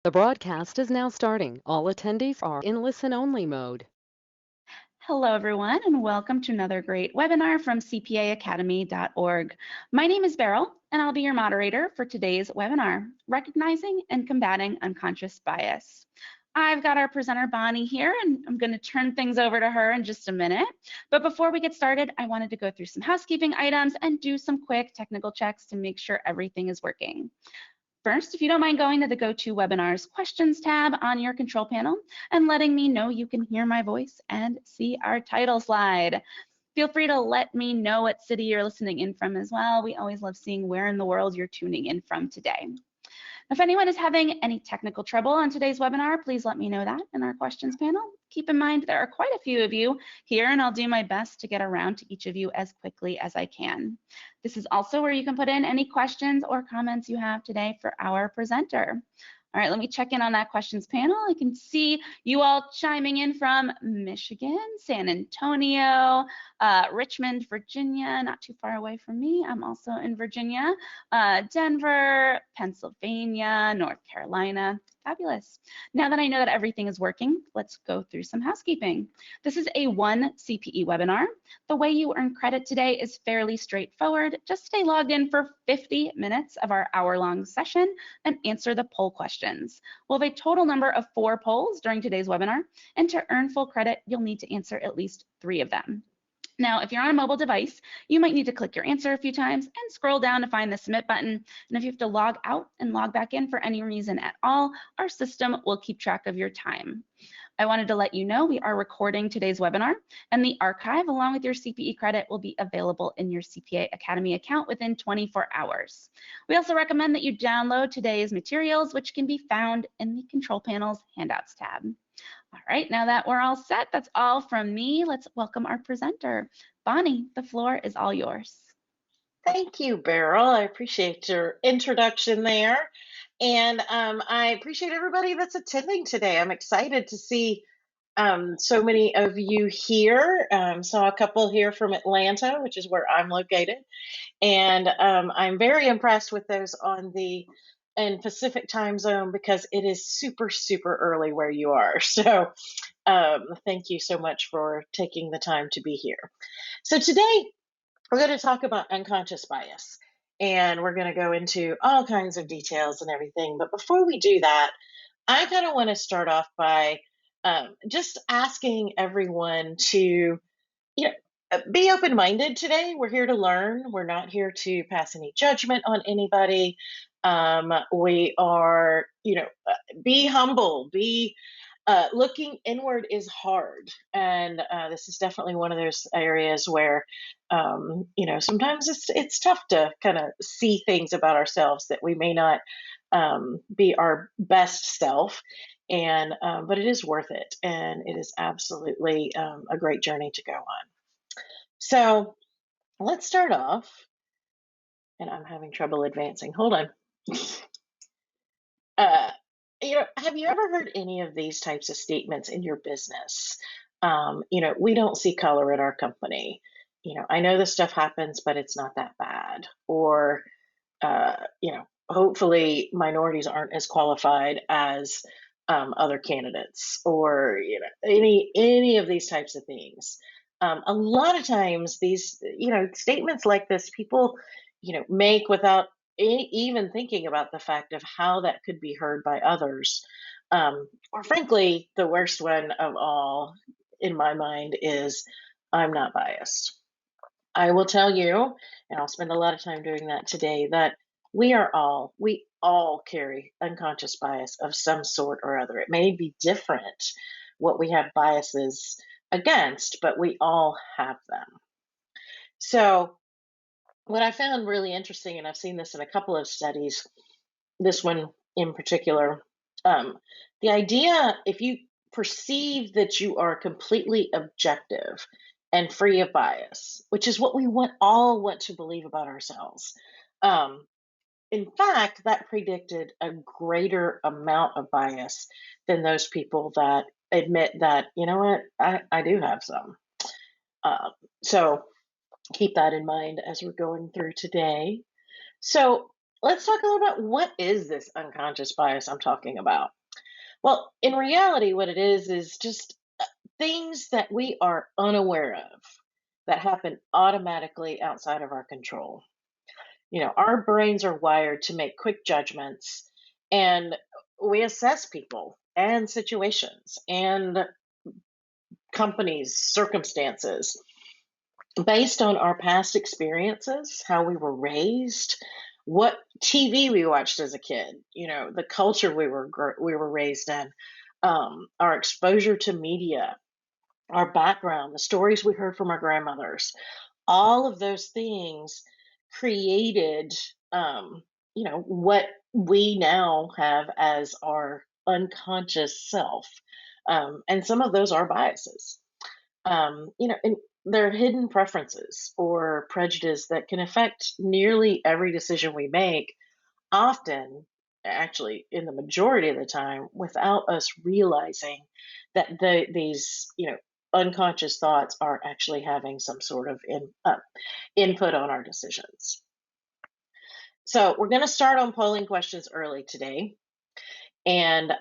The broadcast is now starting. All attendees are in listen-only mode. Hello, everyone, and welcome to another great webinar from cpaacademy.org. My name is Beryl, and I'll be your moderator for today's webinar, Recognizing and Combating Unconscious Bias. I've got our presenter, Bonnie, here, and I'm going to turn things over to her in just a minute. But before we get started, I wanted to go through some housekeeping items and do some quick technical checks to make sure everything is working. First, if you don't mind going to the GoToWebinars questions tab on your control panel and letting me know you can hear my voice and see our title slide. Feel free to let me know what city you're listening in from as well. We always love seeing where in the world you're tuning in from today. If anyone is having any technical trouble on today's webinar, please let me know that in our questions panel. Keep in mind there are quite a few of you here, and I'll do my best to get around to each of you as quickly as I can. This is also where you can put in any questions or comments you have today for our presenter. All right, let me check in on that questions panel. I can see you all chiming in from Michigan, San Antonio, Richmond, Virginia, not too far away from me. I'm also in Virginia, Denver, Pennsylvania, North Carolina. Fabulous. Now that I know that everything is working, let's go through some housekeeping. This is a one CPE webinar. The way you earn credit today is fairly straightforward. Just stay logged in for 50 minutes of our hour-long session and answer the poll questions. We'll have a total number of 4 polls during today's webinar, and to earn full credit, you'll need to answer at least 3 of them. Now, if you're on a mobile device, you might need to click your answer a few times and scroll down to find the submit button. And if you have to log out and log back in for any reason at all, our system will keep track of your time. I wanted to let you know we are recording today's webinar, and the archive along with your CPE credit will be available in your CPA Academy account within 24 hours. We also recommend that you download today's materials, which can be found in the control panel's handouts tab. All right, now that we're all set, that's all from me. Let's welcome our presenter. Bonnie, the floor is all yours. Thank you, Beryl. I appreciate your introduction there. And I appreciate everybody that's attending today. I'm excited to see so many of you here. Saw a couple here from Atlanta, which is where I'm located. And I'm very impressed with those on the in Pacific time zone because it is super, super early where you are. So thank you so much for taking the time to be here. So today, we're going to talk about unconscious bias, and we're going to go into all kinds of details and everything. But before we do that, I kind of want to start off by just asking everyone to, be open-minded today. We're here to learn. We're not here to pass any judgment on anybody. We are, be humble, be looking inward is hard, and this is definitely one of those areas where, sometimes it's tough to kind of see things about ourselves that we may not be our best self, and but it is worth it, and it is absolutely a great journey to go on. So let's start off, and I'm having trouble advancing. Hold on. Uh, have you ever heard any of these types of statements in your business? We don't see color at our company. I know this stuff happens, but it's not that bad. Or, hopefully minorities aren't as qualified as other candidates, or any of these types of things. A lot of times, these statements like this, people make without even thinking about the fact of how that could be heard by others. Or frankly, the worst one of all in my mind is, I'm not biased. I will tell you, and I'll spend a lot of time doing that today, that we all carry unconscious bias of some sort or other. It may be different what we have biases against, but we all have them. So what I found really interesting, and I've seen this in a couple of studies, this one in particular, the idea, if you perceive that you are completely objective and free of bias, which is what we all want to believe about ourselves, in fact, that predicted a greater amount of bias than those people that admit that, you know what, I do have some. So keep that in mind as we're going through today. So let's talk a little about what is this unconscious bias I'm talking about. Well, in reality, what it is just things that we are unaware of that happen automatically outside of our control. Our brains are wired to make quick judgments, and we assess people and situations and companies, circumstances based on our past experiences, how we were raised, what TV we watched as a kid, the culture we were raised in, our exposure to media, our background, the stories we heard from our grandmothers, all of those things created, what we now have as our unconscious self. And some of those are biases. And they're hidden preferences or prejudice that can affect nearly every decision we make, often, actually, in the majority of the time, without us realizing that these, unconscious thoughts are actually having some sort of input on our decisions. So we're going to start on polling questions early today. And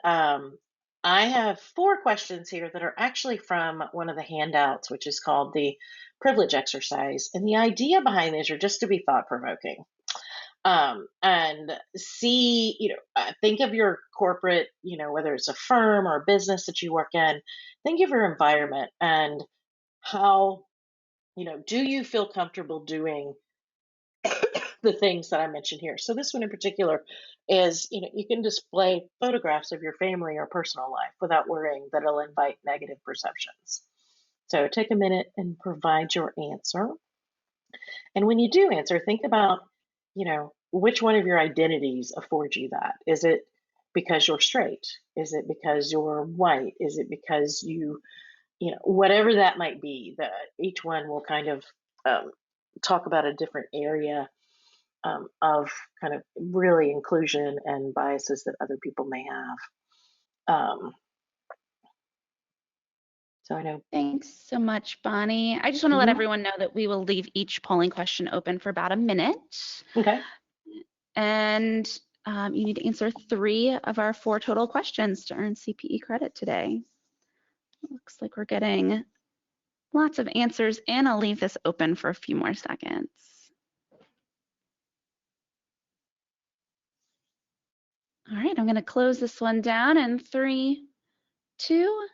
I have 4 questions here that are actually from one of the handouts, which is called the privilege exercise. And the idea behind these are just to be thought provoking. And see, think of your corporate, whether it's a firm or a business that you work in, think of your environment and how, do you feel comfortable doing the things that I mentioned here. So this one in particular is, you can display photographs of your family or personal life without worrying that it'll invite negative perceptions. So take a minute and provide your answer. And when you do answer, think about, which one of your identities affords you that. Is it because you're straight? Is it because you're white? Is it because whatever that might be, that each one will kind of talk about a different area of kind of really inclusion and biases that other people may have. So I know. Thanks so much, Bonnie. I just want to let everyone know that we will leave each polling question open for about a minute. Okay. And you need to answer 3 of our 4 total questions to earn CPE credit today. Looks like we're getting lots of answers, and I'll leave this open for a few more seconds. All right, I'm going to close this one down in 3, 2,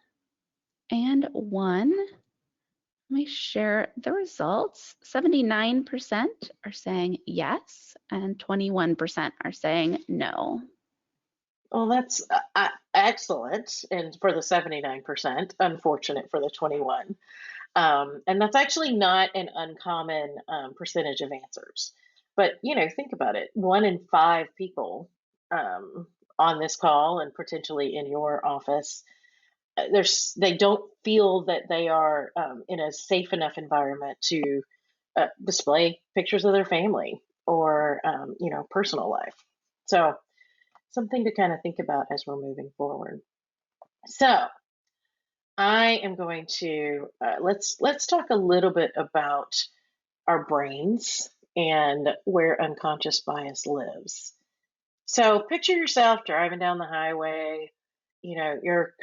and 1. Let me share the results. 79% are saying yes, and 21% are saying no. Well, that's excellent, and for the 79%, unfortunate for the 21. And that's actually not an uncommon percentage of answers. But, think about it. 1 in 5 people on this call and potentially in your office, they don't feel that they are in a safe enough environment to display pictures of their family or, personal life. So something to kind of think about as we're moving forward. So I am going to let's talk a little bit about our brains and where unconscious bias lives. So picture yourself driving down the highway. You're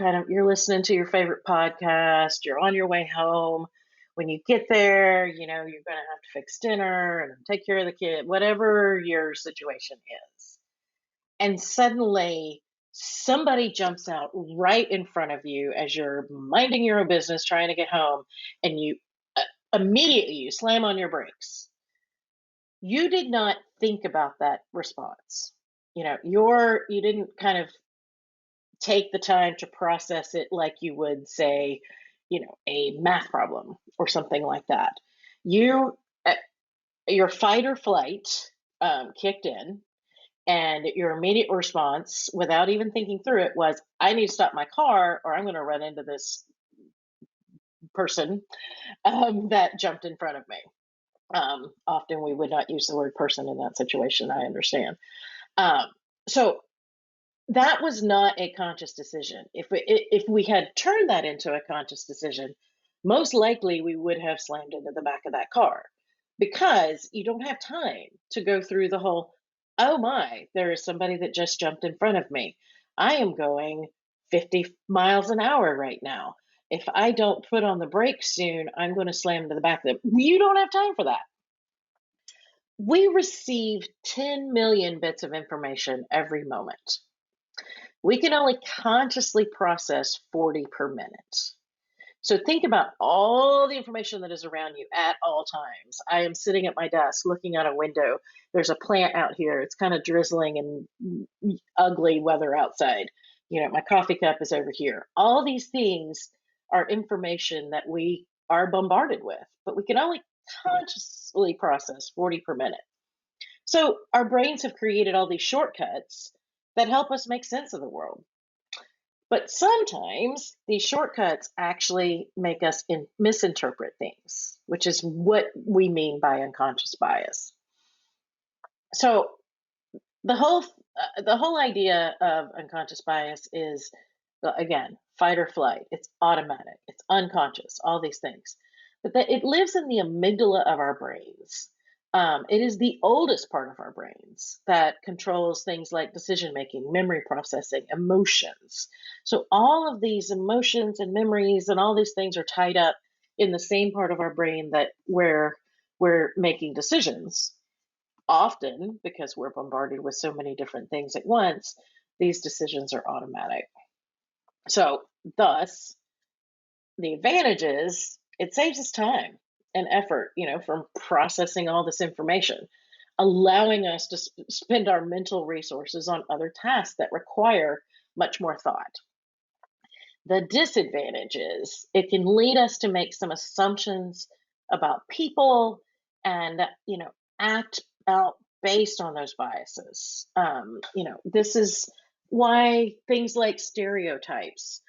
listening to your favorite podcast. You're on your way home. When you get there, you're going to have to fix dinner and take care of the kid, whatever your situation is. And suddenly somebody jumps out right in front of you as you're minding your own business, trying to get home, and you immediately you slam on your brakes. You did not think about that response. You didn't kind of take the time to process it like you would say, a math problem or something like that. Your fight or flight kicked in, and your immediate response, without even thinking through it, was, I need to stop my car or I'm going to run into this person that jumped in front of me. Often we would not use the word person in that situation, I understand. So that was not a conscious decision. If we had turned that into a conscious decision, most likely we would have slammed into the back of that car, because you don't have time to go through the whole, oh my, there is somebody that just jumped in front of me. I am going 50 miles an hour right now. If I don't put on the brakes soon, I'm going to slam into the back of them. You don't have time for that. We receive 10 million bits of information every moment. We can only consciously process 40 per minute. So think about all the information that is around you at all times. I am sitting at my desk looking out a window. There's a plant out here. It's kind of drizzling and ugly weather outside. My coffee cup is over here. All these things are information that we are bombarded with, but we can only consciously process 40 per minute. So our brains have created all these shortcuts that help us make sense of the world. But sometimes these shortcuts actually make us misinterpret things, which is what we mean by unconscious bias. So the whole idea of unconscious bias is, again, fight or flight. It's automatic. It's unconscious. All these things, but that it lives in the amygdala of our brains. It is the oldest part of our brains that controls things like decision making, memory processing, emotions. So all of these emotions and memories and all these things are tied up in the same part of our brain that where we're making decisions. Often, because we're bombarded with so many different things at once, these decisions are automatic. So, thus, the advantage is it saves us time and effort, from processing all this information, allowing us to spend our mental resources on other tasks that require much more thought. The disadvantage is it can lead us to make some assumptions about people and, act out based on those biases. This is why things like stereotypes,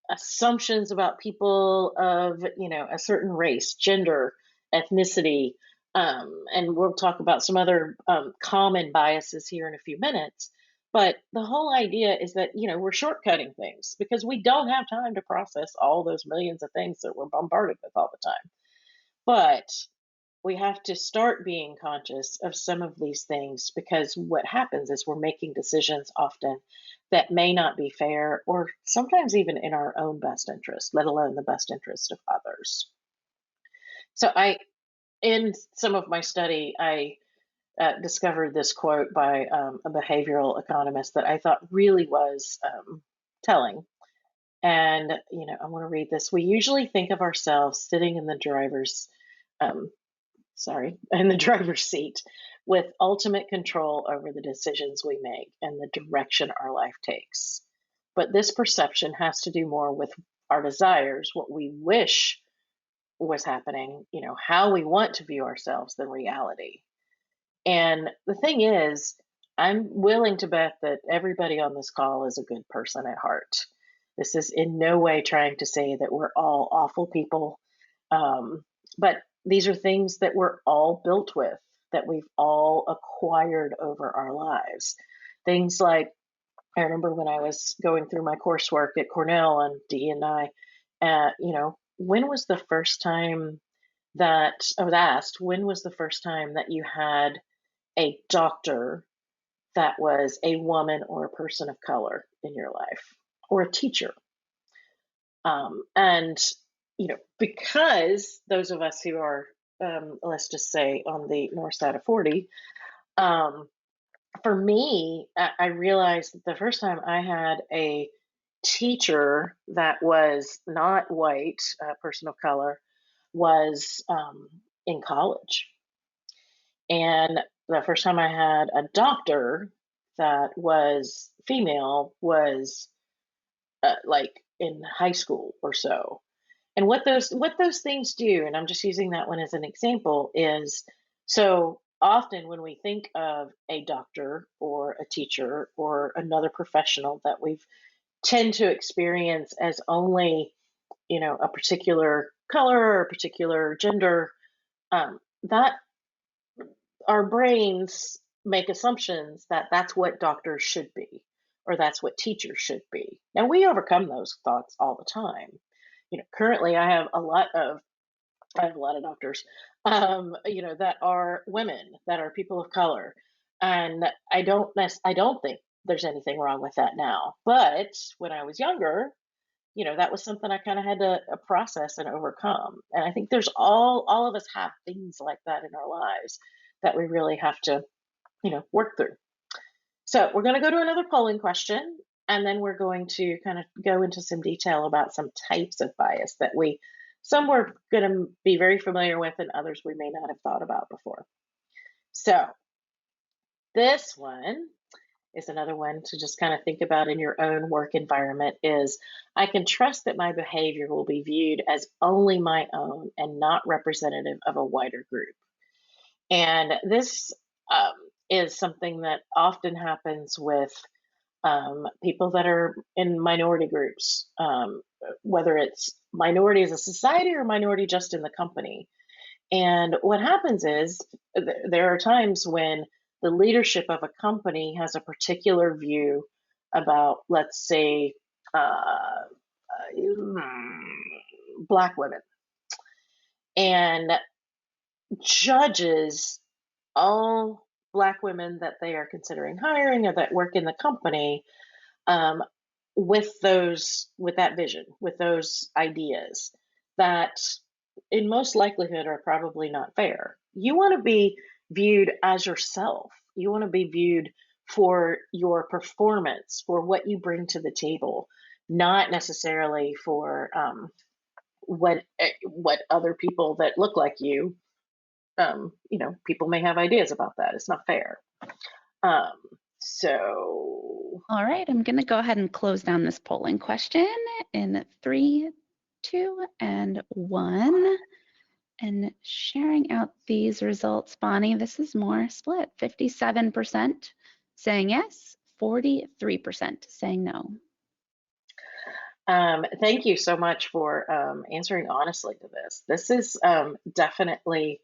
assumptions about people of, a certain race, gender, ethnicity, and we'll talk about some other common biases here in a few minutes. But the whole idea is that, we're shortcutting things because we don't have time to process all those millions of things that we're bombarded with all the time. But we have to start being conscious of some of these things because what happens is we're making decisions often that may not be fair or sometimes even in our own best interest, let alone the best interest of others. So in some of my study, I discovered this quote by a behavioral economist that I thought really was telling. And, I want to read this. We usually think of ourselves sitting in the driver's seat with ultimate control over the decisions we make and the direction our life takes. But this perception has to do more with our desires, what we wish was happening, how we want to view ourselves than reality. And the thing is, I'm willing to bet that everybody on this call is a good person at heart. This is in no way trying to say that we're all awful people. But these are things that we're all built with, that we've all acquired over our lives. Things like, I remember when I was going through my coursework at Cornell on D&I, when was the first time that I was asked, when was the first time that you had a doctor that was a woman or a person of color in your life, or a teacher? And, because those of us who are, let's just say, on the north side of 40, for me, I realized that the first time I had a teacher that was not white, a person of color, was in college. And the first time I had a doctor that was female was like in high school or so. And what those things do, and I'm just using that one as an example, is so often when we think of a doctor or a teacher or another professional that we tend to experience as only, a particular color or a particular gender, that our brains make assumptions that that's what doctors should be or that's what teachers should be. Now we overcome those thoughts all the time. Currently I have a lot of doctors that are women, that are people of color. And I don't think there's anything wrong with that now. But when I was younger, that was something I kind of had to process and overcome. And I think there's all of us have things like that in our lives that we really have to, work through. So we're going to go to another polling question, and then we're going to kind of go into some detail about some types of bias that some we're going to be very familiar with and others we may not have thought about before. So this one is another one to just kind of think about in your own work environment is, I can trust that my behavior will be viewed as only my own and not representative of a wider group. And this um, is something that often happens with people that are in minority groups, whether it's minority as a society or minority just in the company. And what happens is there are times when the leadership of a company has a particular view about, let's say, Black women, and judges all Black women that they are considering hiring or that work in the company, um, with that vision, with those ideas that in most likelihood are probably not fair. You want to be viewed as yourself. You want to be viewed for your performance, for what you bring to the table, not necessarily for what other people that look like you. People may have ideas about that. It's not fair. Um, so All right, I'm going to go ahead and close down this polling question in 3, 2, and 1. And sharing out these results, Bonnie, this is more split. 57% saying yes, 43% saying no. Thank you so much for answering honestly to this. This is definitely,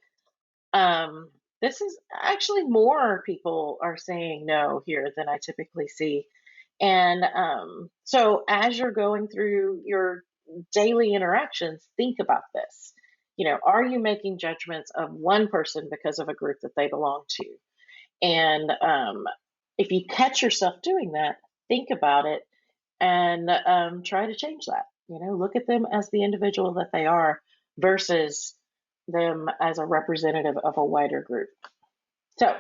this is actually more people are saying no here than I typically see. And so as you're going through your daily interactions, think about this. Are you making judgments of one person because of a group that they belong to? And if you catch yourself doing that, think about it and try to change that. Look at them as the individual that they are versus them as a representative of a wider group. So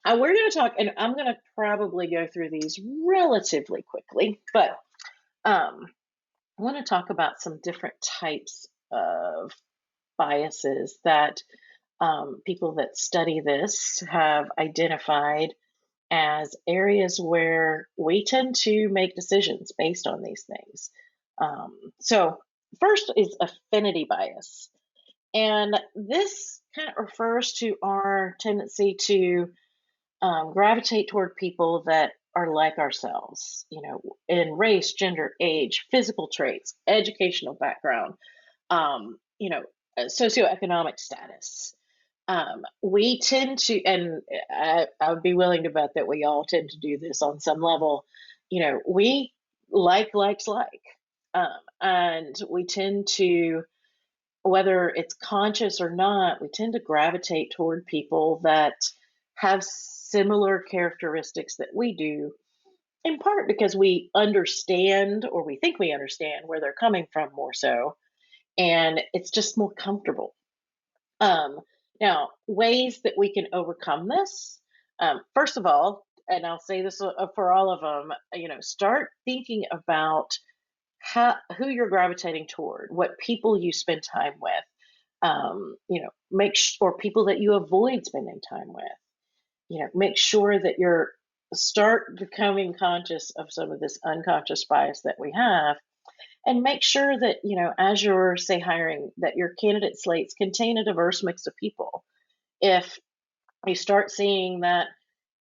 we're going to talk, and I'm going to probably go through these relatively quickly, but I want to talk about some different types of biases that people that study this have identified as areas where we tend to make decisions based on these things. So first is affinity bias. And this kind of refers to our tendency to gravitate toward people that are like ourselves, in race, gender, age, physical traits, educational background, socioeconomic status. We tend to, and I would be willing to bet that we all tend to do this on some level. We likes like, and we tend to, whether it's conscious or not, we tend to gravitate toward people that have similar characteristics that we do, in part because we understand, or we think we understand, where they're coming from more so, and it's just more comfortable. Now, ways that we can overcome this, first of all, and I'll say this for all of them, start thinking about who you're gravitating toward, what people you spend time with, or people that you avoid spending time with. Make sure that you're start becoming conscious of some of this unconscious bias that we have, and make sure that, as you're, say, hiring, that your candidate slates contain a diverse mix of people. If you start seeing that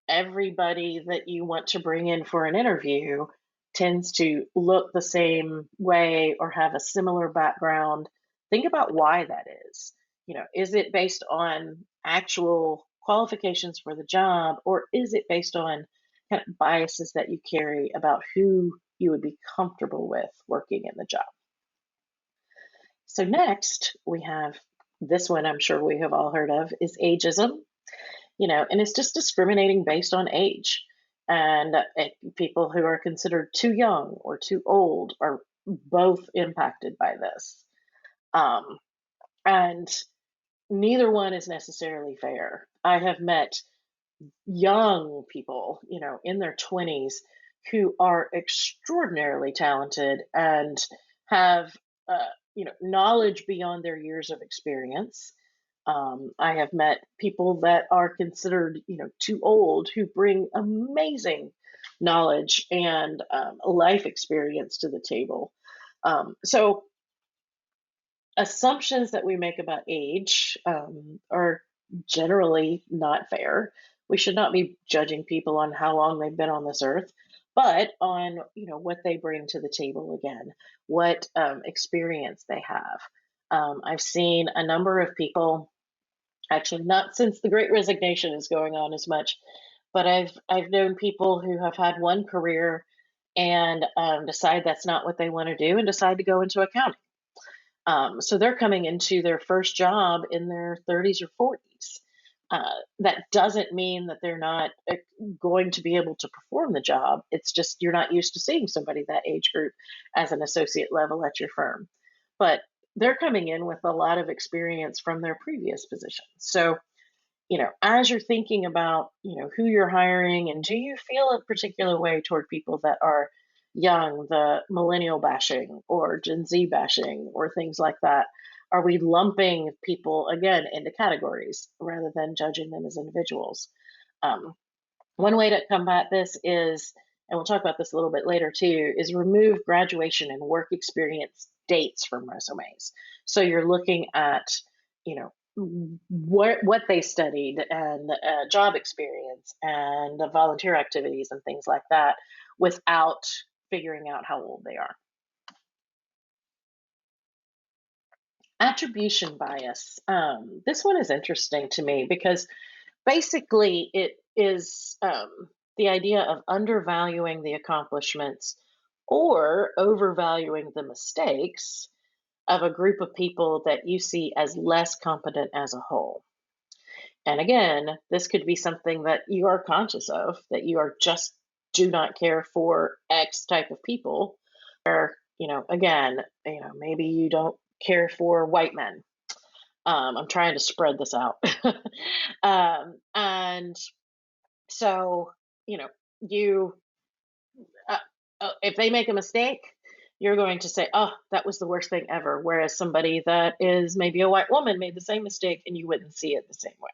everybody that you want to bring in for an interview tends to look the same way or have a similar background, think about why that is. Is it based on actual qualifications for the job, or is it based on kind of biases that you carry about who you would be comfortable with working in the job? So next, we have This one I'm sure we have all heard of is ageism, and it's just discriminating based on age. And people who are considered too young or too old are both impacted by this. Um, and neither one is necessarily fair. I have met young people, in their 20s who are extraordinarily talented and have, knowledge beyond their years of experience. I have met people that are considered, too old who bring amazing knowledge and life experience to the table. So assumptions that we make about age are generally not fair. We should not be judging people on how long they've been on this earth, but on what they bring to the table again, what experience they have. I've seen a number of people, actually not since the Great Resignation is going on as much, but I've known people who have had one career and decide that's not what they want to do and decide to go into accounting. So they're coming into their first job in their 30s or 40s. That doesn't mean that they're not going to be able to perform the job. It's just you're not used to seeing somebody that age group as an associate level at your firm. But they're coming in with a lot of experience from their previous positions. So, as you're thinking about, who you're hiring and do you feel a particular way toward people that are young, the millennial bashing or Gen Z bashing or things like that? Are we lumping people again into categories rather than judging them as individuals? Um, One way to combat this is, and we'll talk about this a little bit later too, is remove graduation and work experience dates from resumes. So you're looking at, you know, what they studied and job experience and the volunteer activities and things like that without figuring out how old they are. Attribution bias. This one is interesting to me because basically it is the idea of undervaluing the accomplishments or overvaluing the mistakes of a group of people that you see as less competent as a whole. And again, this could be something that you are conscious of, that you are just do not care for X type of people. Or, again, maybe you don't care for white men. I'm trying to spread this out. And so, you, uh, if they make a mistake, you're going to say, oh, that was the worst thing ever. Whereas somebody that is maybe a white woman made the same mistake and you wouldn't see it the same way.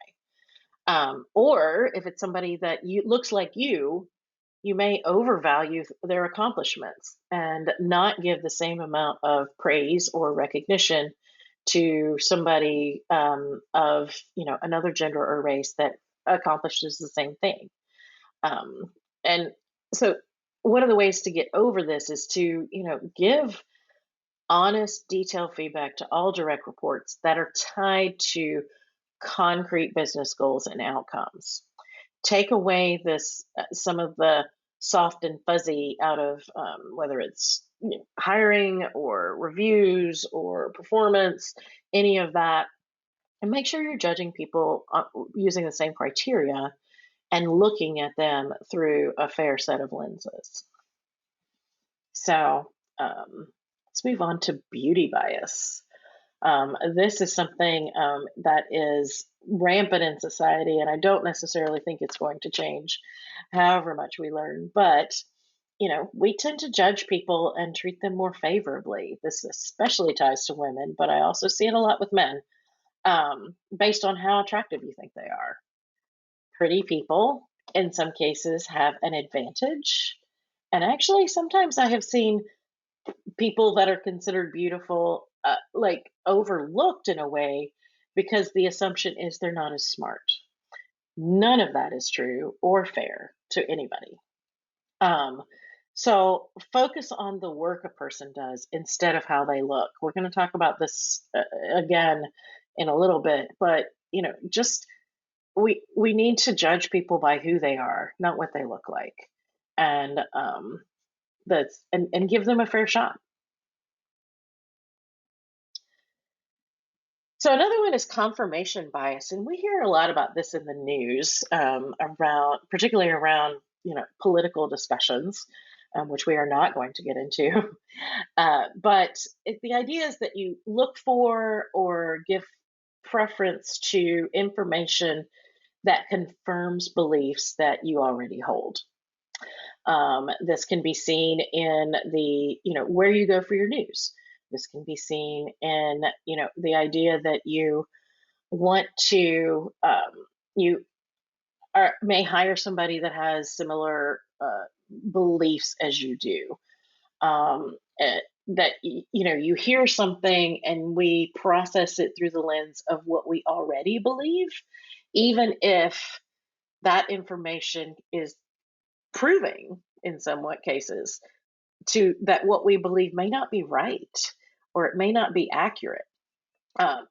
Or if it's somebody that looks like you may overvalue their accomplishments and not give the same amount of praise or recognition to somebody of another gender or race that accomplishes the same thing. And so one of the ways to get over this is to give honest, detailed feedback to all direct reports that are tied to concrete business goals and outcomes. Take away this some of the soft and fuzzy out of whether it's hiring or reviews or performance, any of that, and make sure you're judging people using the same criteria and looking at them through a fair set of lenses. So let's move on to beauty bias. This is something that is rampant in society, and I don't necessarily think it's going to change however much we learn. But, we tend to judge people and treat them more favorably. This especially ties to women, but I also see it a lot with men based on how attractive you think they are. Pretty people, in some cases, have an advantage. And actually, sometimes I have seen people that are considered beautiful like overlooked in a way because the assumption is they're not as smart. None of that is true or fair to anybody. So focus on the work a person does instead of how they look. We're going to talk about this again in a little bit, but just we need to judge people by who they are, not what they look like, and and give them a fair shot. So another one is confirmation bias, and we hear a lot about this in the news, particularly around political discussions, which we are not going to get into. But the idea is that you look for or give preference to information that confirms beliefs that you already hold. This can be seen in where you go for your news. This can be seen in the idea that you want to you may hire somebody that has similar beliefs as you do. That you hear something and we process it through the lens of what we already believe, even if that information is proving in somewhat cases to that what we believe may not be right or it may not be accurate.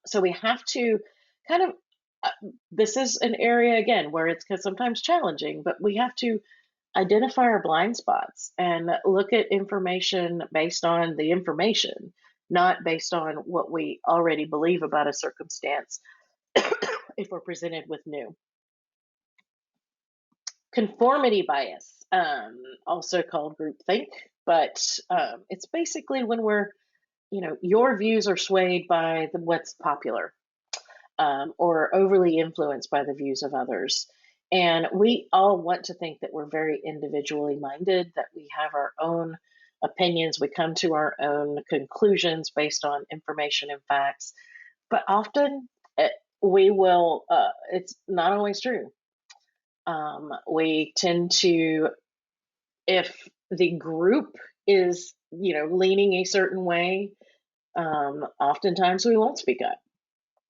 So we have to kind of, this is an area again where it's sometimes challenging, but we have to identify our blind spots and look at information based on the information, not based on what we already believe about a circumstance if we're presented with new. Conformity bias, also called groupthink, but it's basically when your views are swayed by what's popular, or overly influenced by the views of others. And we all want to think that we're very individually minded, that we have our own opinions, we come to our own conclusions based on information and facts. But often it's not always true. We tend to, if the group is, leaning a certain way, oftentimes we won't speak up.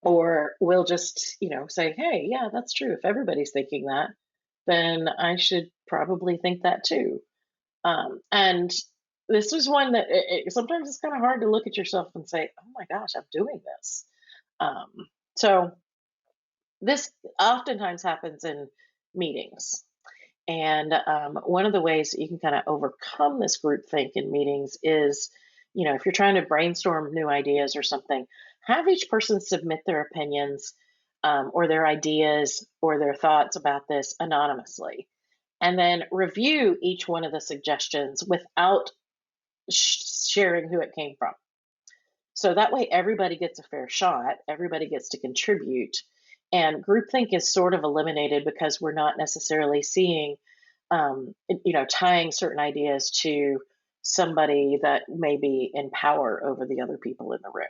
Or we'll just, say, hey, yeah, that's true. If everybody's thinking that, then I should probably think that too. And this is one that sometimes it's kind of hard to look at yourself and say, oh my gosh, I'm doing this. So this oftentimes happens in meetings. And one of the ways that you can kind of overcome this groupthink in meetings is, if you're trying to brainstorm new ideas or something, have each person submit their opinions, or their ideas or their thoughts about this anonymously, and then review each one of the suggestions without sharing who it came from. So that way everybody gets a fair shot, everybody gets to contribute, and groupthink is sort of eliminated because we're not necessarily seeing, tying certain ideas to somebody that may be in power over the other people in the room.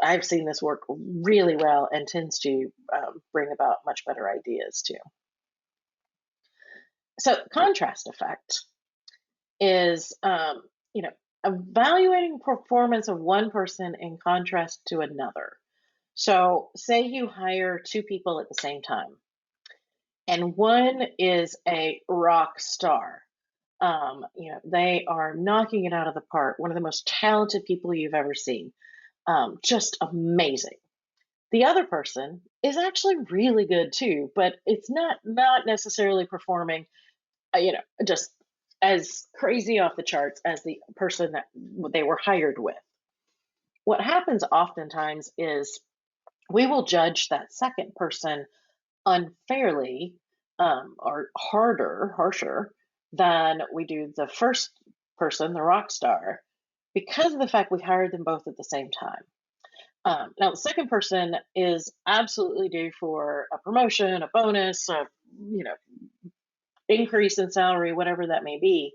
I've seen this work really well and tends to bring about much better ideas too. So contrast effect is, evaluating performance of one person in contrast to another. So say you hire two people at the same time, and one is a rock star. They are knocking it out of the park, one of the most talented people you've ever seen. Just amazing. The other person is actually really good too, but it's not necessarily performing, just as crazy off the charts as the person that they were hired with. What happens oftentimes is we will judge that second person unfairly, or harsher than we do the first person, the rock star, because of the fact we hired them both at the same time. Now, the second person is absolutely due for a promotion, a bonus, increase in salary, whatever that may be.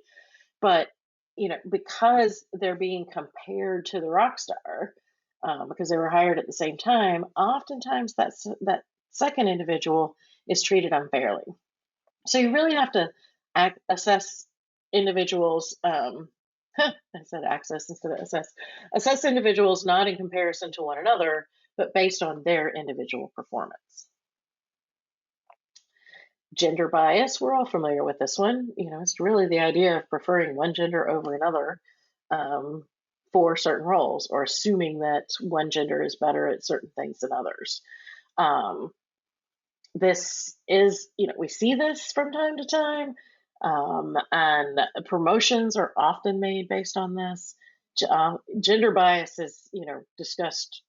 But, because they're being compared to the rock star, because they were hired at the same time, oftentimes that second individual is treated unfairly. So you really have to assess individuals. I said access instead of assess. Assess individuals not in comparison to one another, but based on their individual performance. Gender bias, we're all familiar with this one. It's really the idea of preferring one gender over another, for certain roles, or assuming that one gender is better at certain things than others. This is, we see this from time to time, and promotions are often made based on this. Gender bias is, discussed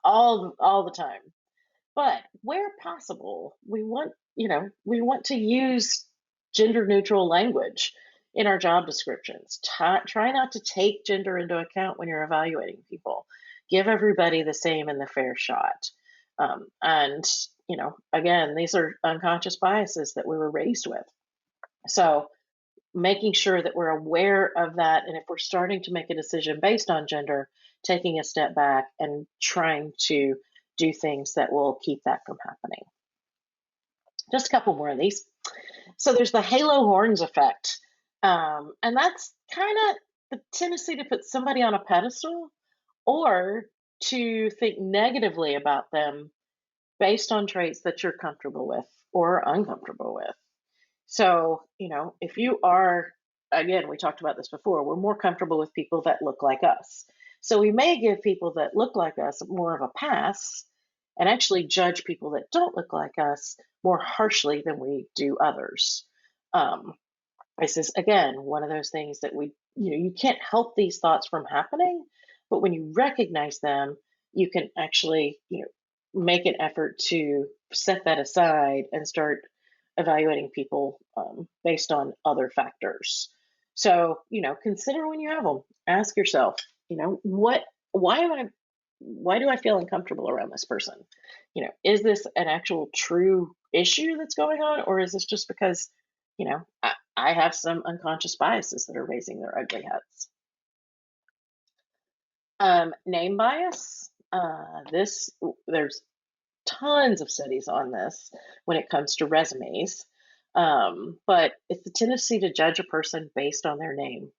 all the time. But where possible, we want to use gender neutral language in our job descriptions. Try not to take gender into account when you're evaluating people. Give everybody the same and the fair shot. And, again, these are unconscious biases that we were raised with. So making sure that we're aware of that. And if we're starting to make a decision based on gender, taking a step back and trying to do things that will keep that from happening. Just a couple more of these. So there's the halo horns effect. And that's kind of the tendency to put somebody on a pedestal or to think negatively about them based on traits that you're comfortable with or uncomfortable with. So, if you are, again, we talked about this before, we're more comfortable with people that look like us. So we may give people that look like us more of a pass and actually judge people that don't look like us more harshly than we do others. This is, again, one of those things that you can't help these thoughts from happening, but when you recognize them, you can actually, make an effort to set that aside and start evaluating people based on other factors. So, consider when you have them. Ask yourself, why do I feel uncomfortable around this person? Is this an actual true issue that's going on, or is this just because, I have some unconscious biases that are raising their ugly heads? Name bias. There's tons of studies on this when it comes to resumes. But it's the tendency to judge a person based on their name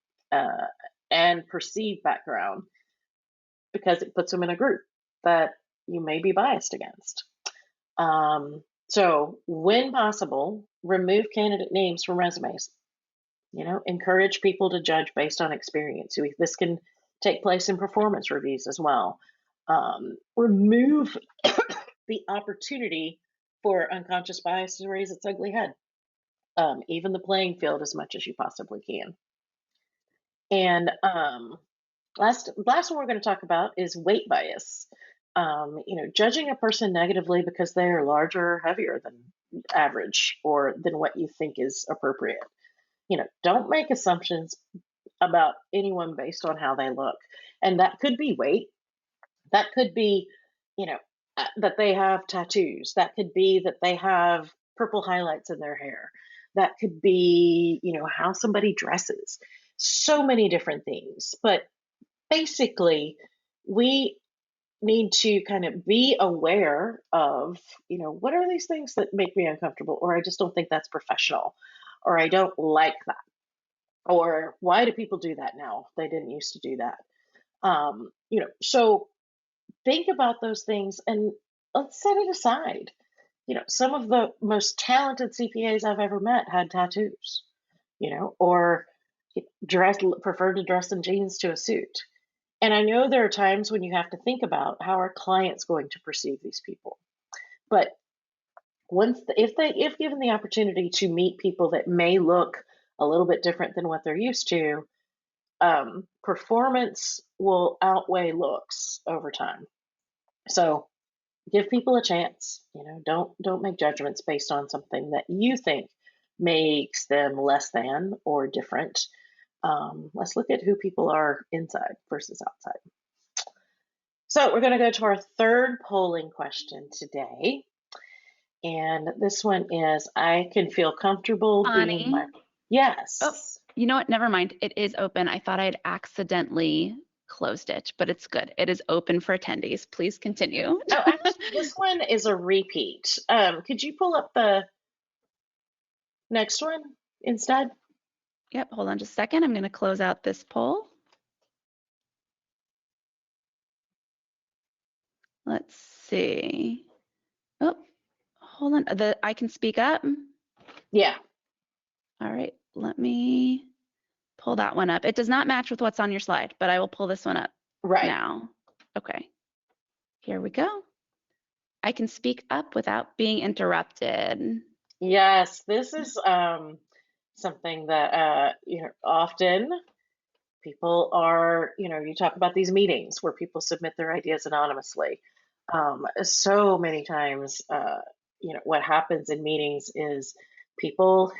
and perceived background because it puts them in a group that you may be biased against. So when possible, remove candidate names from resumes. Encourage people to judge based on experience. This can take place in performance reviews as well. Remove the opportunity for unconscious bias to raise its ugly head. Even the playing field as much as you possibly can. And last one we're going to talk about is weight bias. Judging a person negatively because they are larger or heavier than average or than what you think is appropriate. Don't make assumptions about anyone based on how they look. And that could be weight. That could be, that they have tattoos. That could be that they have purple highlights in their hair. That could be, how somebody dresses. So many different things. But basically, we need to kind of be aware of, what are these things that make me uncomfortable, or I just don't think that's professional, or I don't like that, or why do people do that now? They didn't used to do that. So think about those things and let's set it aside. Some of the most talented CPAs I've ever met had tattoos, or preferred to dress in jeans to a suit. And I know there are times when you have to think about how are clients going to perceive these people. But if given the opportunity to meet people that may look a little bit different than what they're used to, performance will outweigh looks over time. So give people a chance. Don't make judgments based on something that you think makes them less than or different. Let's look at who people are inside versus outside. So we're going to go to our third polling question today. And this one is, I can feel comfortable being my... Yes. Oh, you know what? Never mind. It is open. I thought I had accidentally closed it, but it's good. It is open for attendees. Please continue. Oh, actually, this one is a repeat. Could you pull up the next one instead? Yep, hold on just a second. I'm going to close out this poll. Let's see. Oh, hold on. I can speak up? Yeah. All right, let me pull that one up. It does not match with what's on your slide, but I will pull this one up now. Okay, here we go. I can speak up without being interrupted. Yes, this is something that often People are, you talk about these meetings where people submit their ideas anonymously. So many times, what happens in meetings is people,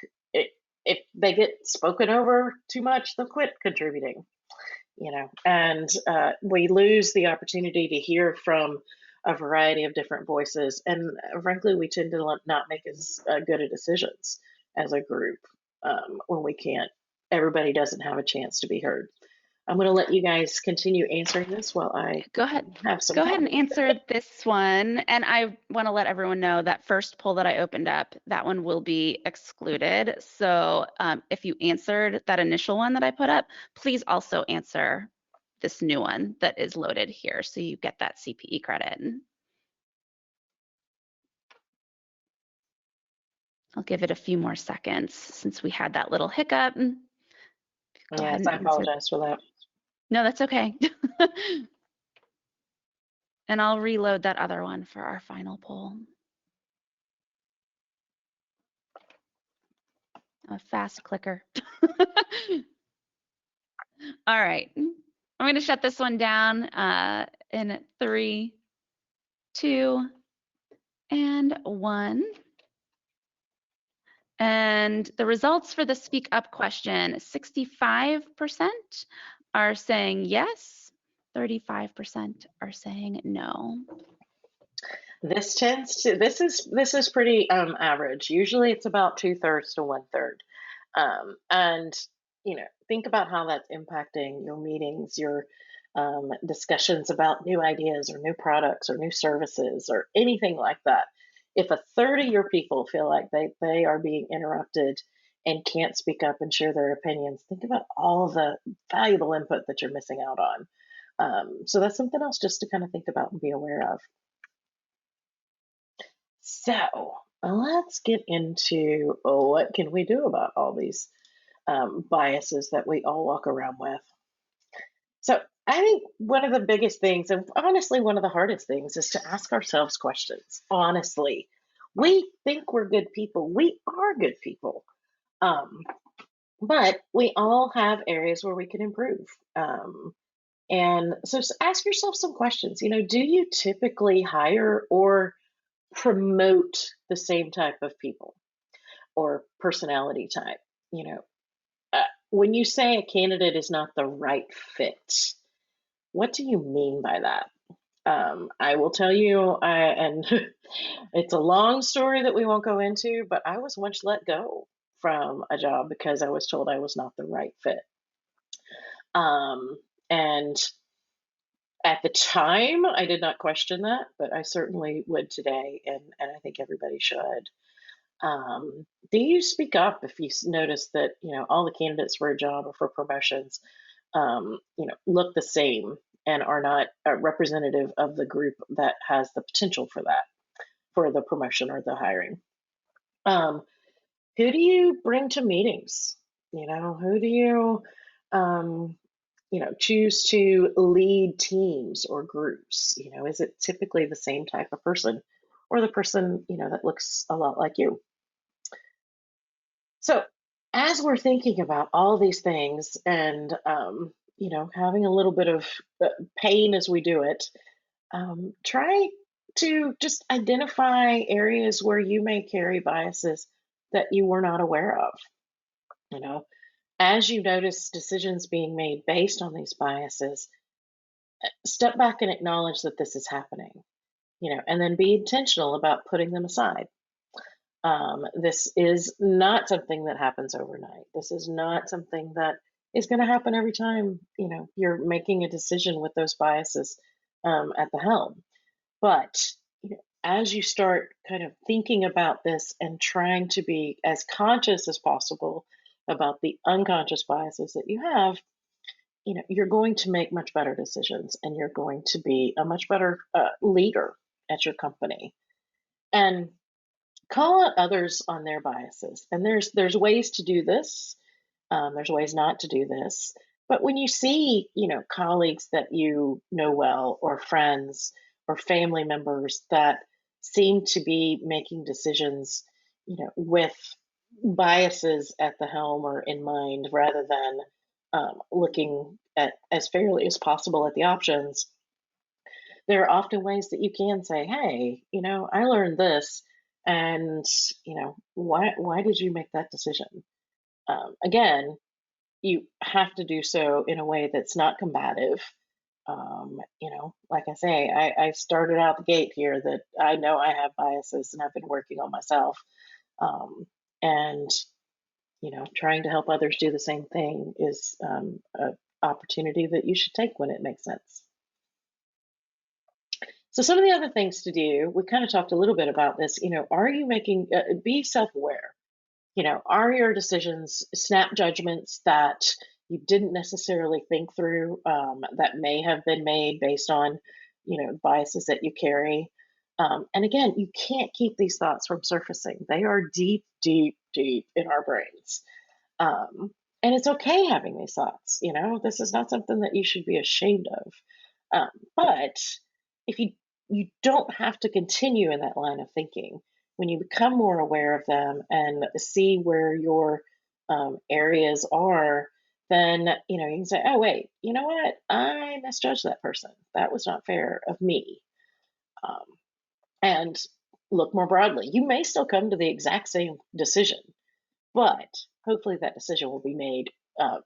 if they get spoken over too much, they'll quit contributing, and we lose the opportunity to hear from a variety of different voices. And frankly, we tend to not make as good of decisions as a group when we can't, everybody doesn't have a chance to be heard. I'm going to let you guys continue answering this while I Go ahead. have some Go ahead fun. and answer this one. And I want to let everyone know that first poll that I opened up, that one will be excluded. So if you answered that initial one that I put up, please also answer this new one that is loaded here so you get that CPE credit. I'll give it a few more seconds since we had that little hiccup. Go ahead Yes, and I answer. apologize for that. No, that's okay. And I'll reload that other one for our final poll. A fast clicker. All right, I'm going to shut this one down in 3, 2, and 1. And the results for the speak up question, 65% are saying yes, 35% are saying no. This is pretty average. Usually it's about 2/3 to 1/3. And think about how that's impacting your meetings, your discussions about new ideas or new products or new services or anything like that. If a third of your people feel like they are being interrupted and can't speak up and share their opinions, think about all the valuable input that you're missing out on. So that's something else just to kind of think about and be aware of. So let's get into what can we do about all these biases that we all walk around with. So I think one of the biggest things, and honestly one of the hardest things, is to ask ourselves questions. Honestly, we think we're good people. We are good people. But we all have areas where we can improve. And so ask yourself some questions. Do you typically hire or promote the same type of people or personality type? When you say a candidate is not the right fit, what do you mean by that? I will tell you, and it's a long story that we won't go into, but I was once let go from a job because I was told I was not the right fit. And at the time, I did not question that, but I certainly would today, and I think everybody should. Do you speak up if you notice that all the candidates for a job or for promotions look the same and are not representative of the group that has the potential for that, for the promotion or the hiring? Who do you bring to meetings? Who do you choose to lead teams or groups? Is it typically the same type of person or the person that looks a lot like you? So as we're thinking about all these things and, having a little bit of pain as we do it, try to just identify areas where you may carry biases that you were not aware of. As you notice decisions being made based on these biases, step back and acknowledge that this is happening, and then be intentional about putting them aside. This is not something that happens overnight. This is not something that is going to happen every time you're making a decision with those biases at the helm. But as you start kind of thinking about this and trying to be as conscious as possible about the unconscious biases that you have, you're going to make much better decisions, and you're going to be a much better leader at your company. And call out others on their biases. And there's ways to do this. There's ways not to do this. But when you see, colleagues that you know well, or friends or family members that seem to be making decisions, with biases at the helm or in mind rather than looking at as fairly as possible at the options, there are often ways that you can say, hey, I learned this, and why did you make that decision? Again, you have to do so in a way that's not combative. Like I say, I started out the gate here that I know I have biases and I've been working on myself. And trying to help others do the same thing is an opportunity that you should take when it makes sense. So some of the other things to do, we kind of talked a little bit about this, are you making, be self-aware. Are your decisions snap judgments that you didn't necessarily think through, that may have been made based on, biases that you carry? And again, you can't keep these thoughts from surfacing. They are deep, deep, deep in our brains. And it's okay having these thoughts. This is not something that you should be ashamed of. But if you don't have to continue in that line of thinking. When you become more aware of them and see where your areas are, then you can say, "Oh, wait, you know what? I misjudged that person. That was not fair of me." Um, and look more broadly. You may still come to the exact same decision, but hopefully that decision will be made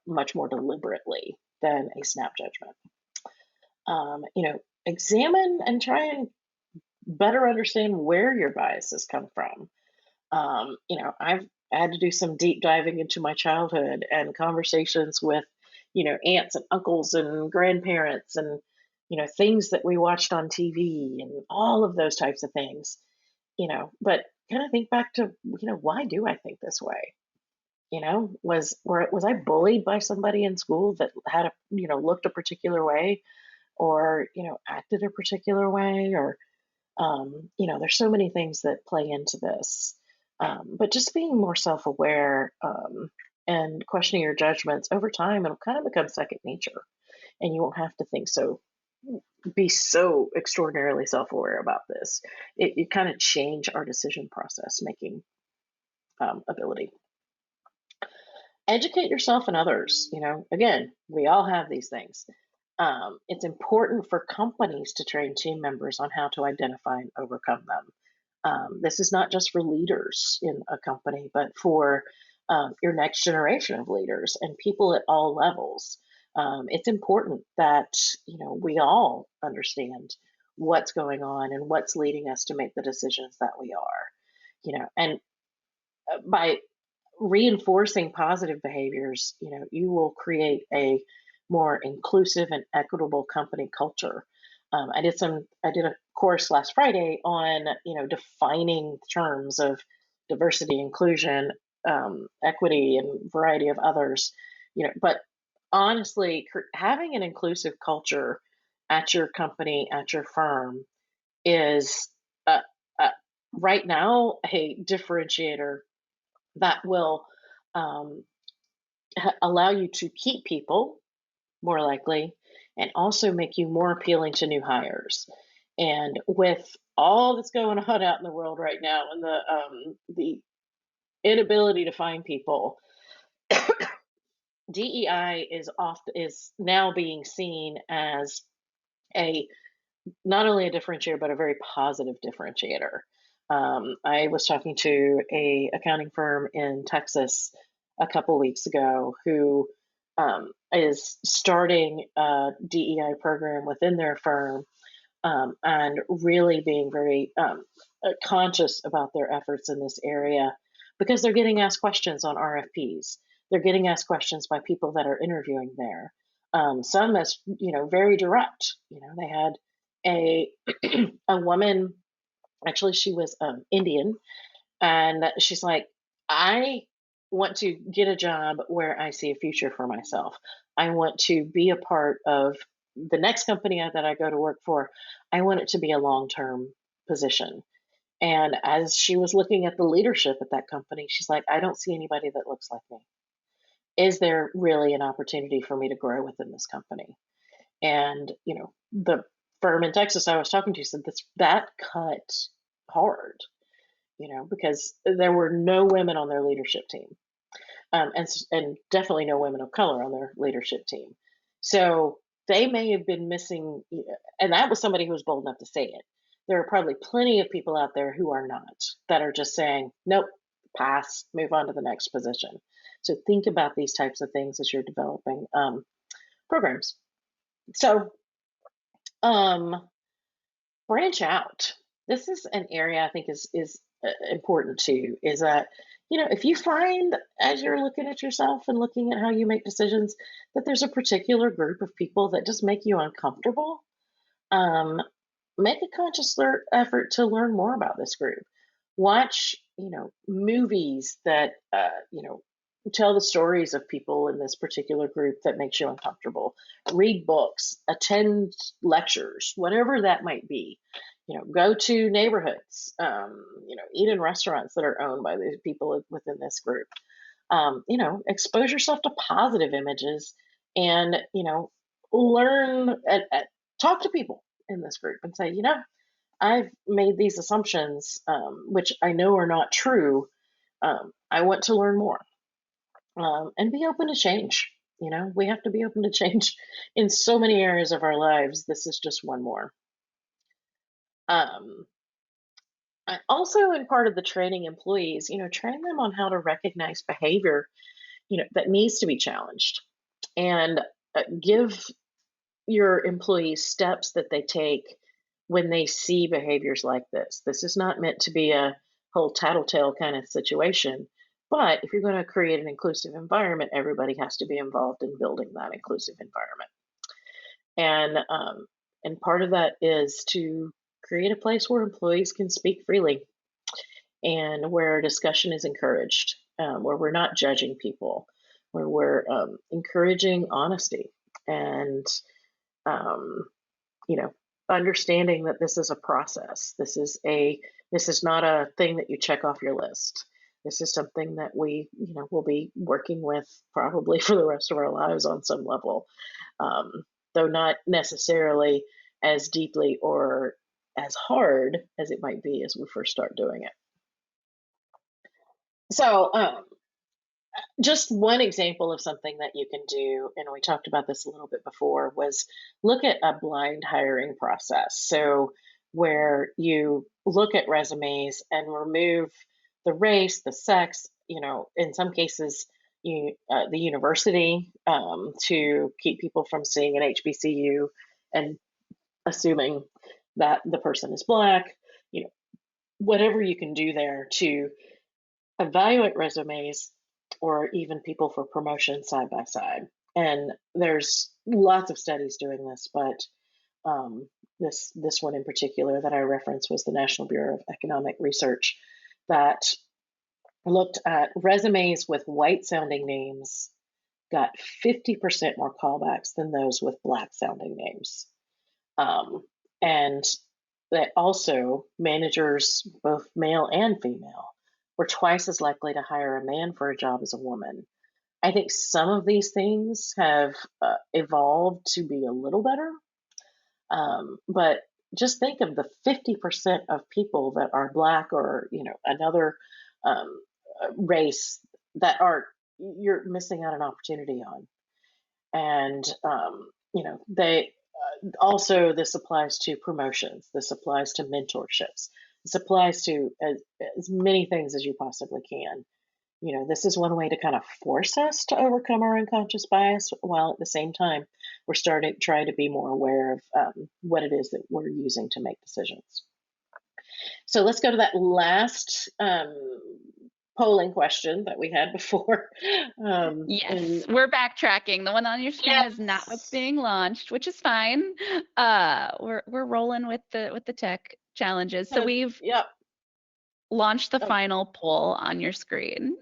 much more deliberately than a snap judgment. Examine and try and better understand where your biases come from. I've had to do some deep diving into my childhood and conversations with, aunts and uncles and grandparents and, things that we watched on TV and all of those types of things, but kind of think back to, why do I think this way? Was I bullied by somebody in school that had looked a particular way or, acted a particular way or, there's so many things that play into this. But just being more self-aware and questioning your judgments over time, it'll kind of become second nature, and you won't have to be so extraordinarily self-aware about this. It kind of change our decision process making ability. Educate yourself and others. Again, we all have these things. It's important for companies to train team members on how to identify and overcome them. This is not just for leaders in a company, but for your next generation of leaders and people at all levels. It's important that we all understand what's going on and what's leading us to make the decisions that we are. And by reinforcing positive behaviors, you will create a more inclusive and equitable company culture. I did a course last Friday on, defining terms of diversity, inclusion, equity, and variety of others, but honestly, having an inclusive culture at your company, at your firm is uh, uh, right now a differentiator that will um, allow you to keep people more likely and also make you more appealing to new hires. And with all that's going on out in the world right now and the inability to find people, DEI is now being seen as a not only a differentiator but a very positive differentiator. I was talking to a accounting firm in Texas a couple weeks ago who is starting a DEI program within their firm and really being very conscious about their efforts in this area because they're getting asked questions on RFPs. They're getting asked questions by people that are interviewing there. Some as very direct. They had a a woman. Actually, she was Indian, and she's like, I want to get a job where I see a future for myself. I want to be a part of the next company that I go to work for. I want it to be a long-term position. And as she was looking at the leadership at that company, she's like, I don't see anybody that looks like me. Is there really an opportunity for me to grow within this company? And, the firm in Texas I was talking to said that cut hard, because there were no women on their leadership team. and definitely no women of color on their leadership team. So they may have been missing, and that was somebody who was bold enough to say it. There are probably plenty of people out there who are not, that are just saying, nope, pass, move on to the next position. So think about these types of things as you're developing programs. So branch out. This is an area I think is important too, is that, if you find as you're looking at yourself and looking at how you make decisions that there's a particular group of people that just make you uncomfortable, um, make a conscious effort to learn more about this group. Watch, movies that, tell the stories of people in this particular group that makes you uncomfortable. Read books, attend lectures, whatever that might be. Go to neighborhoods, eat in restaurants that are owned by the people within this group. Expose yourself to positive images and, learn, talk to people in this group and say, I've made these assumptions, which I know are not true. I want to learn more, and be open to change. We have to be open to change in so many areas of our lives. This is just one more. I also, in part of the training employees, train them on how to recognize behavior, that needs to be challenged, and give your employees steps that they take when they see behaviors like this. This is not meant to be a whole tattletale kind of situation, but if you're going to create an inclusive environment, everybody has to be involved in building that inclusive environment. And part of that is to create a place where employees can speak freely and where discussion is encouraged, where we're not judging people, where we're encouraging honesty and understanding that this is a process. This is not a thing that you check off your list. This is something that we, will be working with probably for the rest of our lives on some level, though not necessarily as deeply or as hard as it might be as we first start doing it. So, just one example of something that you can do, and we talked about this a little bit before, was look at a blind hiring process. So where you look at resumes and remove the race, the sex, in some cases, the university, to keep people from seeing an HBCU and assuming that the person is Black, whatever you can do there to evaluate resumes or even people for promotion side by side. And there's lots of studies doing this, but this one in particular that I referenced was the National Bureau of Economic Research that looked at resumes with white sounding names got 50% more callbacks than those with Black sounding names. And that also managers, both male and female, were twice as likely to hire a man for a job as a woman. I think some of these things have evolved to be a little better, but just think of the 50% of people that are Black or another race that you're missing out an opportunity on, and they also, this applies to promotions. This applies to mentorships. This applies to as many things as you possibly can. This is one way to kind of force us to overcome our unconscious bias, while at the same time we're trying to be more aware of what it is that we're using to make decisions. So let's go to that last polling question that we had before. Yes, we're backtracking. The one on your screen is not what's being launched, which is fine. We're rolling with the tech challenges. So we've launched the final poll on your screen.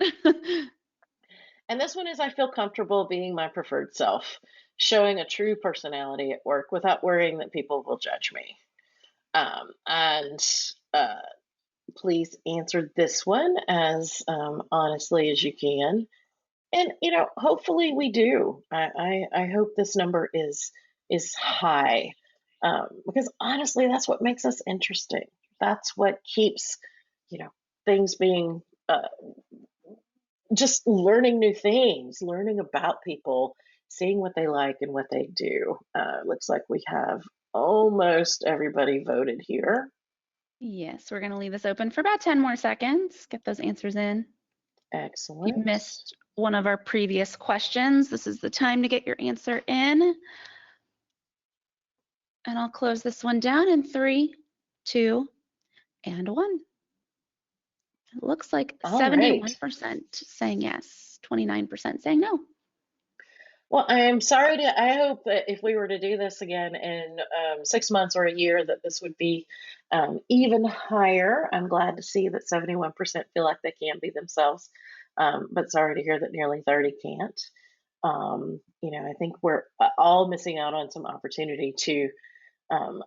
And this one is, I feel comfortable being my preferred self, showing a true personality at work without worrying that people will judge me. And please answer this one as honestly as you can. And hopefully we do. I hope this number is high, because honestly, that's what makes us interesting. That's what keeps things being just learning new things, learning about people, seeing what they like and what they do. Looks like we have almost everybody voted here. Yes, we're going to leave this open for about 10 more seconds. Get those answers in. Excellent. If you missed one of our previous questions, this is the time to get your answer in. And I'll close this one down in 3, 2, and 1. It looks like All 71% right. saying yes, 29% saying no. Well, I am sorry to, I hope that if we were to do this again in 6 months or a year, that this would be even higher. I'm glad to see that 71% feel like they can be themselves, but sorry to hear that nearly 30 can't. I think we're all missing out on some opportunity to um,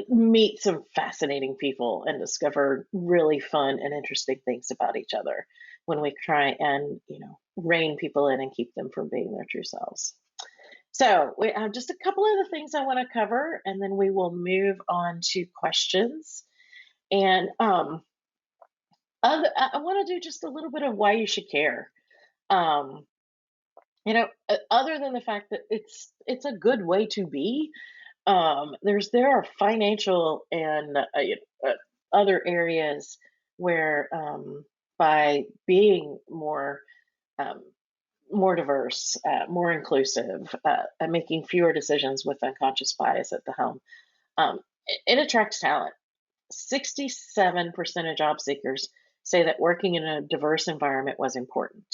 meet some fascinating people and discover really fun and interesting things about each other when we try and rein people in and keep them from being their true selves. So we have just a couple of the things I want to cover, and then we will move on to questions. And I want to do just a little bit of why you should care. Other than the fact that it's a good way to be, there are financial and other areas where by being um, more diverse, more inclusive, and making fewer decisions with unconscious bias at the helm, it attracts talent. 67% of job seekers say that working in a diverse environment was important.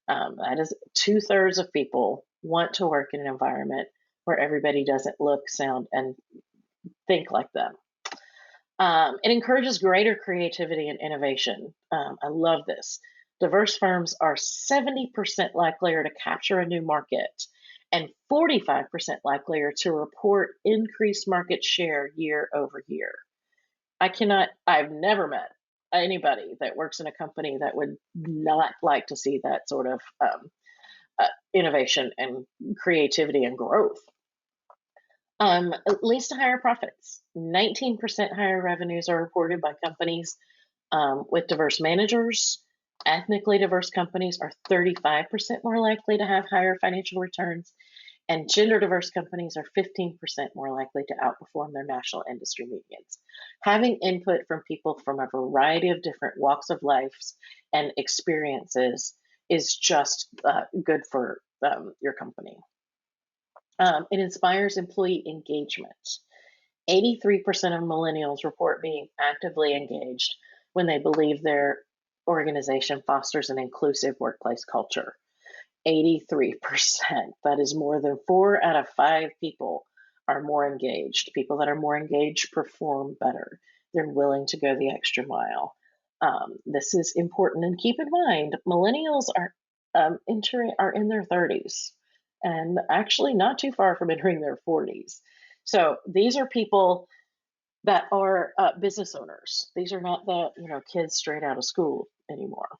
That is 2/3 of people want to work in an environment where everybody doesn't look, sound, and think like them. It encourages greater creativity and innovation. I love this. Diverse firms are 70% likelier to capture a new market and 45% likelier to report increased market share year over year. I've never met anybody that works in a company that would not like to see that sort of innovation and creativity and growth. It leads to higher profits. 19% higher revenues are reported by companies with diverse managers. Ethnically diverse companies are 35% more likely to have higher financial returns, and gender diverse companies are 15% more likely to outperform their national industry medians. Having input from people from a variety of different walks of life and experiences is just good for your company. It inspires employee engagement. 83% of millennials report being actively engaged when they believe their organization fosters an inclusive workplace culture. 83%. That is more than 4 out of 5 people are more engaged. People that are more engaged perform better. They're willing to go the extra mile. This is important, and keep in mind, millennials are in their 30s and actually not too far from entering their 40s. So these are people that are business owners. These are not the kids straight out of school anymore.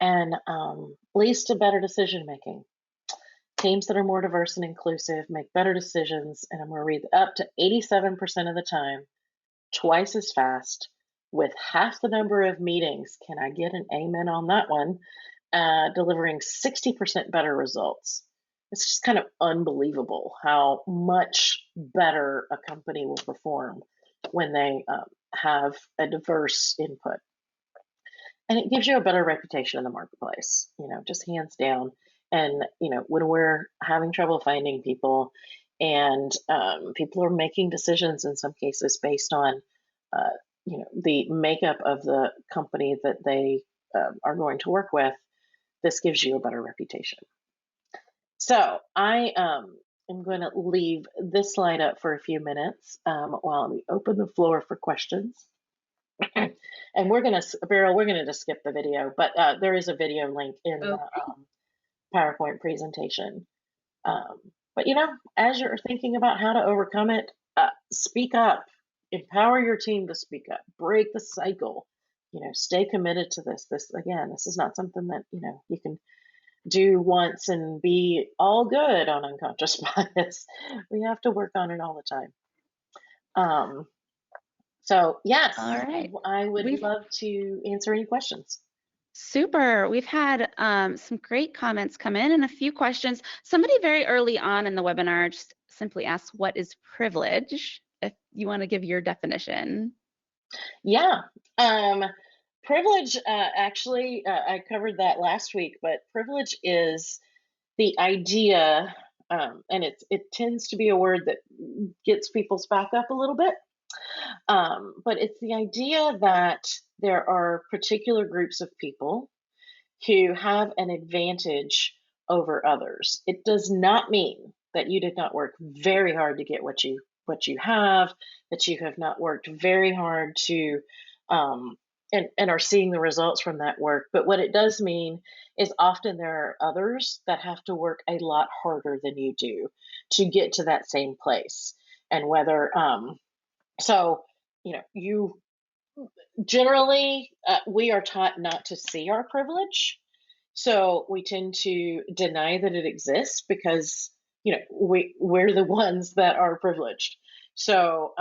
And leads to better decision making. Teams that are more diverse and inclusive make better decisions, and I'm going to read up to 87% of the time, twice as fast, with half the number of meetings. Can I get an amen on that one? Delivering 60% better results. It's just kind of unbelievable how much better a company will perform when they have a diverse input. And it gives you a better reputation in the marketplace, just hands down. And, when we're having trouble finding people and people are making decisions in some cases based on, the makeup of the company that they are going to work with, this gives you a better reputation. So I am going to leave this slide up for a few minutes while we open the floor for questions. And we're going to just skip the video, but there is a video link in the PowerPoint presentation. But as you're thinking about how to overcome it, speak up, empower your team to speak up, break the cycle, stay committed to this. This is not something that, you can do once and be all good on unconscious bias. We have to work on it all the time. So yes, All right. I would love to answer any questions. Super. We've had some great comments come in and a few questions. Somebody very early on in the webinar just simply asked, what is privilege? If you want to give your definition. Yeah. Privilege, actually, I covered that last week, but privilege is the idea, and it tends to be a word that gets people's back up a little bit. But it's the idea that there are particular groups of people who have an advantage over others. It does not mean that you did not work very hard to get what you have, that you have not worked very hard to and are seeing the results from that work. But what it does mean is often there are others that have to work a lot harder than you do to get to that same place. And whether so you generally we are taught not to see our privilege, so we tend to deny that it exists because we're the ones that are privileged. So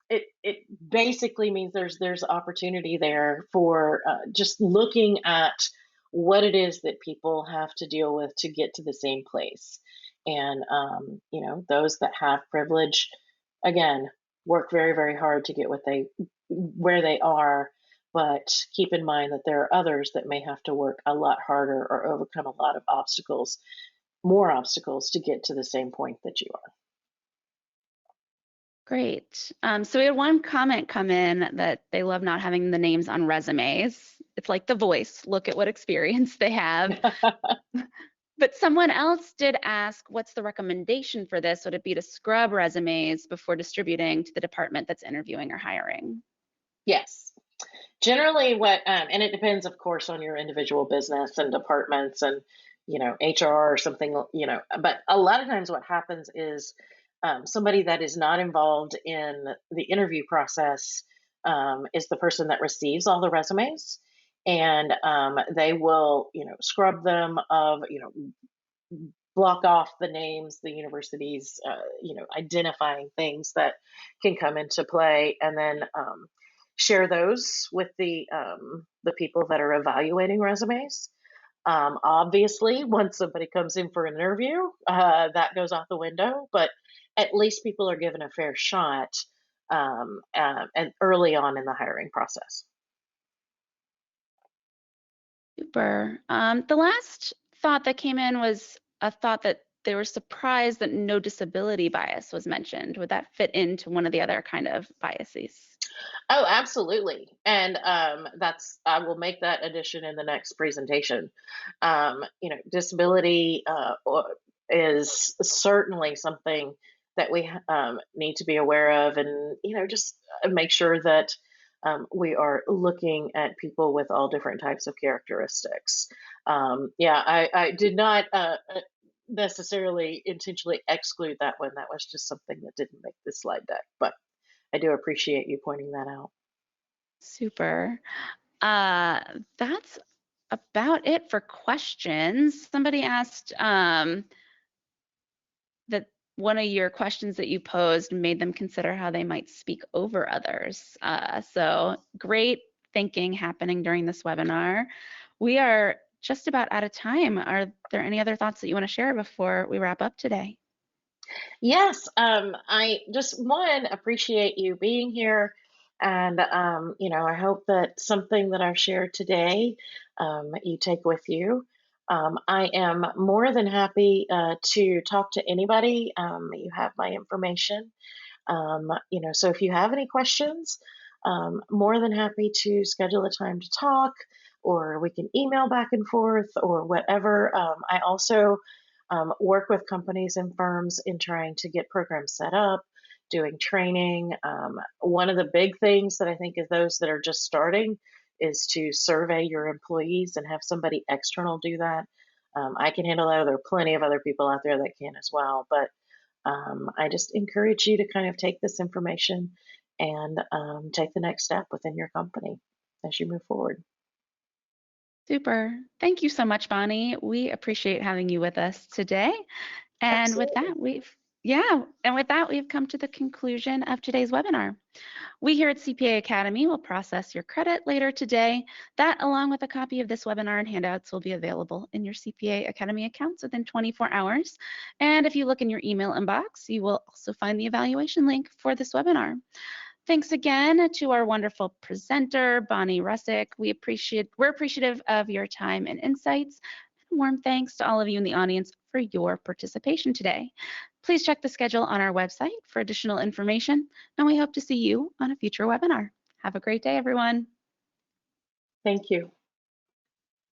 it basically means there's opportunity there for just looking at what it is that people have to deal with to get to the same place. And those that have privilege, again, work very, very hard to get where they are, but keep in mind that there are others that may have to work a lot harder or overcome a lot of obstacles, more obstacles, to get to the same point that you are. Great. So we had one comment come in that they love not having the names on resumes. It's like The Voice. Look at what experience they have. But someone else did ask, what's the recommendation for this? Would it be to scrub resumes before distributing to the department that's interviewing or hiring? Yes. Generally, and it depends, of course, on your individual business and departments and, HR or something, but a lot of times what happens is somebody that is not involved in the interview process is the person that receives all the resumes. And they will, scrub them block off the names, the universities, identifying things that can come into play, and then share those with the people that are evaluating resumes. Obviously, once somebody comes in for an interview, that goes out the window, but at least people are given a fair shot and early on in the hiring process. Super. The last thought that came in was a thought that they were surprised that no disability bias was mentioned. Would that fit into one of the other kind of biases? Oh, absolutely. And I will make that addition in the next presentation. Disability is certainly something that we need to be aware of, and just make sure that we are looking at people with all different types of characteristics. I did not necessarily intentionally exclude that one. That was just something that didn't make the slide deck, but I do appreciate you pointing that out. Super. That's about it for questions. Somebody asked that one of your questions that you posed made them consider how they might speak over others. So great thinking happening during this webinar. We are just about out of time. Are there any other thoughts that you want to share before we wrap up today? Yes, I just appreciate you being here, and I hope that something that I've shared today you take with you. I am more than happy to talk to anybody. You have my information, so if you have any questions, more than happy to schedule a time to talk, or we can email back and forth or whatever. I also work with companies and firms in trying to get programs set up, doing training. One of the big things that I think is those that are just starting is to survey your employees and have somebody external do that. I can handle that. There are plenty of other people out there that can as well, but I just encourage you to kind of take this information and take the next step within your company as you move forward. Super. Thank you so much, Bonnie. We appreciate having you with us today. And Absolutely. with that, Yeah, and with that, we've come to the conclusion of today's webinar. We here at CPA Academy will process your credit later today. That, along with a copy of this webinar and handouts, will be available in your CPA Academy accounts within 24 hours. And if you look in your email inbox, you will also find the evaluation link for this webinar. Thanks again to our wonderful presenter, Bonnie Russick. We're appreciative of your time and insights. And warm thanks to all of you in the audience for your participation today. Please check the schedule on our website for additional information, and we hope to see you on a future webinar. Have a great day, everyone. Thank you.